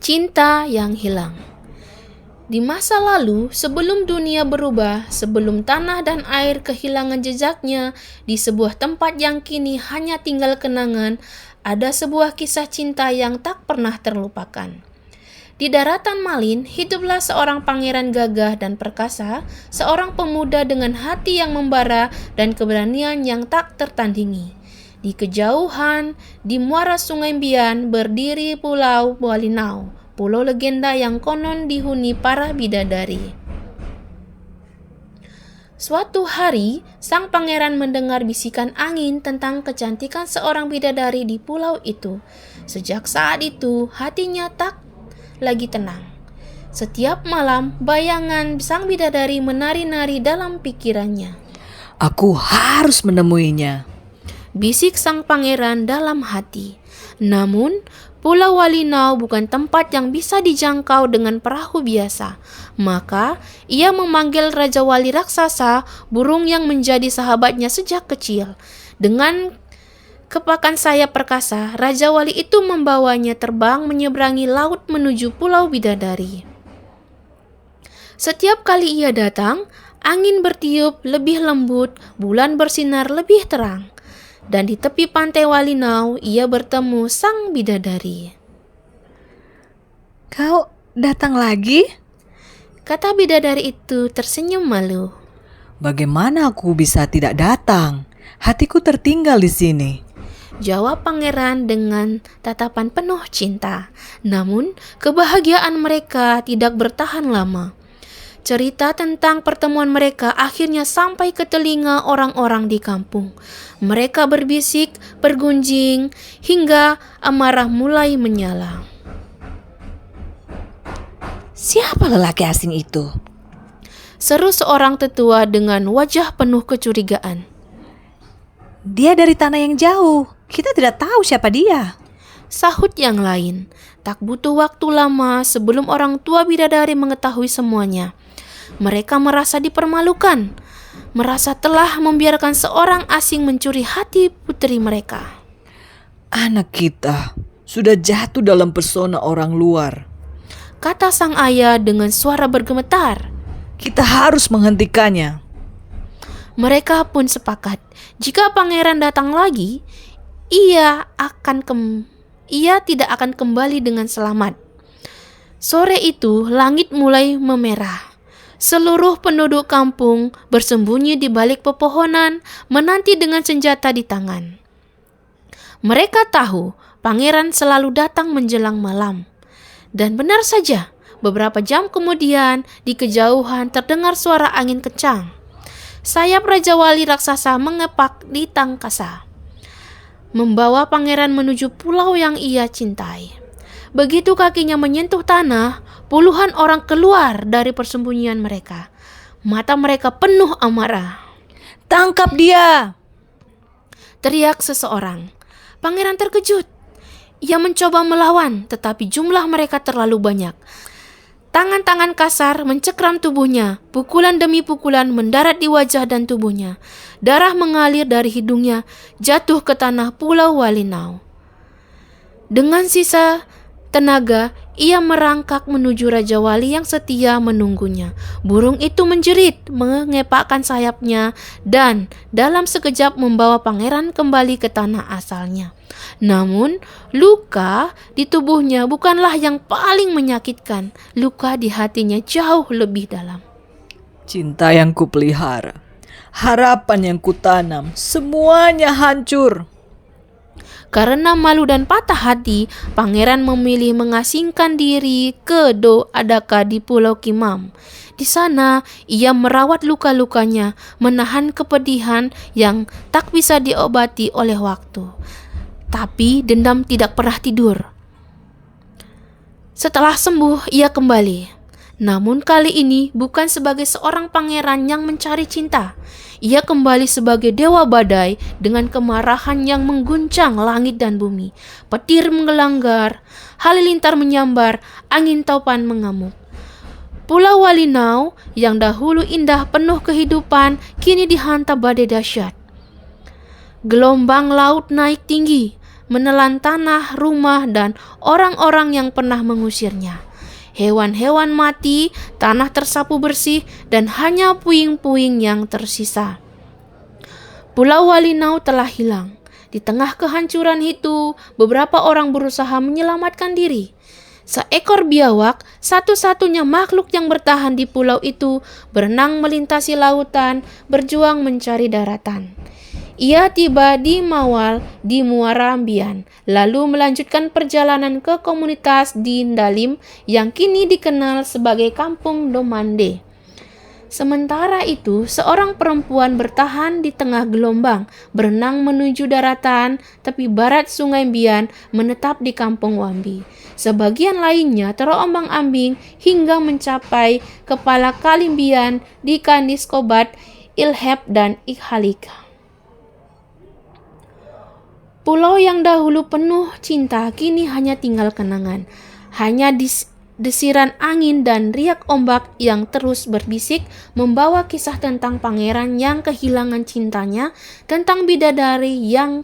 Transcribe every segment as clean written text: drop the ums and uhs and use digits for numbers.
Cinta yang hilang. Di masa lalu, sebelum dunia berubah, sebelum tanah dan air kehilangan jejaknya, di sebuah tempat yang kini hanya tinggal kenangan, ada sebuah kisah cinta yang tak pernah terlupakan. Di daratan Malin, hiduplah seorang pangeran gagah dan perkasa, seorang pemuda dengan hati yang membara dan keberanian yang tak tertandingi. Di kejauhan, di muara Sungai Bian, berdiri Pulau Walinau, pulau legenda yang konon dihuni para bidadari. Suatu hari, sang pangeran mendengar bisikan angin tentang kecantikan seorang bidadari di pulau itu. Sejak saat itu, hatinya tak lagi tenang. Setiap malam, bayangan sang bidadari menari-nari dalam pikirannya. Aku harus menemuinya, Bisik sang pangeran dalam hati. Namun, Pulau Walinau bukan tempat yang bisa dijangkau dengan perahu biasa. Maka, ia memanggil Raja Wali raksasa, burung yang menjadi sahabatnya sejak kecil. Dengan kepakan sayap perkasa, Raja Wali itu membawanya terbang menyeberangi laut menuju Pulau Bidadari. Setiap kali ia datang, angin bertiup lebih lembut, bulan bersinar lebih terang. Dan di tepi pantai Walinau, ia bertemu sang bidadari. Kau datang lagi? Kata bidadari itu tersenyum malu. Bagaimana aku bisa tidak datang? Hatiku tertinggal di sini. Jawab pangeran dengan tatapan penuh cinta. Namun, kebahagiaan mereka tidak bertahan lama. Cerita tentang pertemuan mereka akhirnya sampai ke telinga orang-orang di kampung. Mereka berbisik, bergunjing, hingga amarah mulai menyala. Siapa lelaki asing itu? Seru seorang tetua dengan wajah penuh kecurigaan. Dia dari tanah yang jauh. Kita tidak tahu siapa dia. Sahut yang lain. Tak butuh waktu lama sebelum orang tua bidadari mengetahui semuanya. Mereka merasa dipermalukan, merasa telah membiarkan seorang asing mencuri hati putri mereka. Anak kita sudah jatuh dalam pesona orang luar, Kata sang ayah dengan suara bergemetar. Kita harus menghentikannya. Mereka pun sepakat, jika pangeran datang lagi, ia tidak akan kembali dengan selamat. Sore itu, langit mulai memerah. Seluruh penduduk kampung bersembunyi di balik pepohonan, menanti dengan senjata di tangan. Mereka tahu pangeran selalu datang menjelang malam. Dan benar saja, beberapa jam kemudian di kejauhan terdengar suara angin kencang. Sayap Raja Wali raksasa mengepak di angkasa, membawa pangeran menuju pulau yang ia cintai. Begitu kakinya menyentuh tanah, puluhan orang keluar dari persembunyian mereka. Mata mereka penuh amarah. Tangkap dia! Teriak seseorang. Pangeran terkejut. Ia mencoba melawan, tetapi jumlah mereka terlalu banyak. Tangan-tangan kasar mencekram tubuhnya. Pukulan demi pukulan mendarat di wajah dan tubuhnya. Darah mengalir dari hidungnya, jatuh ke tanah Pulau Walinau. Dengan sisa tenaga, ia merangkak menuju Raja Wali yang setia menunggunya. Burung itu menjerit, mengepakkan sayapnya, dan dalam sekejap membawa pangeran kembali ke tanah asalnya. Namun, luka di tubuhnya bukanlah yang paling menyakitkan. Luka di hatinya jauh lebih dalam. Cinta yang kupelihara, harapan yang kutanam, semuanya hancur. Karena malu dan patah hati, pangeran memilih mengasingkan diri ke Do Adaka di Pulau Kimam. Di sana, ia merawat luka-lukanya, menahan kepedihan yang tak bisa diobati oleh waktu. Tapi dendam tidak pernah tidur. Setelah sembuh, ia kembali. Namun kali ini bukan sebagai seorang pangeran yang mencari cinta. Ia kembali sebagai dewa badai dengan kemarahan yang mengguncang langit dan bumi. Petir menggelanggar, halilintar menyambar, angin taupan mengamuk. Pulau Walinau yang dahulu indah penuh kehidupan kini dihantam badai dahsyat. Gelombang laut naik tinggi, menelan tanah, rumah, dan orang-orang yang pernah mengusirnya. Hewan-hewan mati, tanah tersapu bersih, dan hanya puing-puing yang tersisa. Pulau Walinau telah hilang. Di tengah kehancuran itu, beberapa orang berusaha menyelamatkan diri. Seekor biawak, satu-satunya makhluk yang bertahan di pulau itu, berenang melintasi lautan, berjuang mencari daratan. Ia tiba di Mawal di Muara Ambian, lalu melanjutkan perjalanan ke komunitas di Ndalim yang kini dikenal sebagai Kampung Domande. Sementara itu, seorang perempuan bertahan di tengah gelombang, berenang menuju daratan tepi barat Sungai Bian, menetap di Kampung Wambi. Sebagian lainnya terombang-ambing hingga mencapai kepala Kalimbian di Kaniskobat, Ilhep, dan Ikhalika. Pulau yang dahulu penuh cinta kini hanya tinggal kenangan. Hanya desiran angin dan riak ombak yang terus berbisik membawa kisah tentang pangeran yang kehilangan cintanya, tentang bidadari yang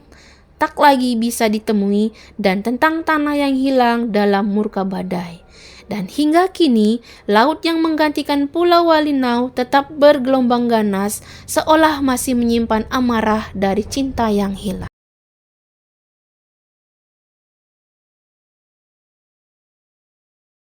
tak lagi bisa ditemui, dan tentang tanah yang hilang dalam murka badai. Dan hingga kini, laut yang menggantikan Pulau Walinau tetap bergelombang ganas, seolah masih menyimpan amarah dari cinta yang hilang.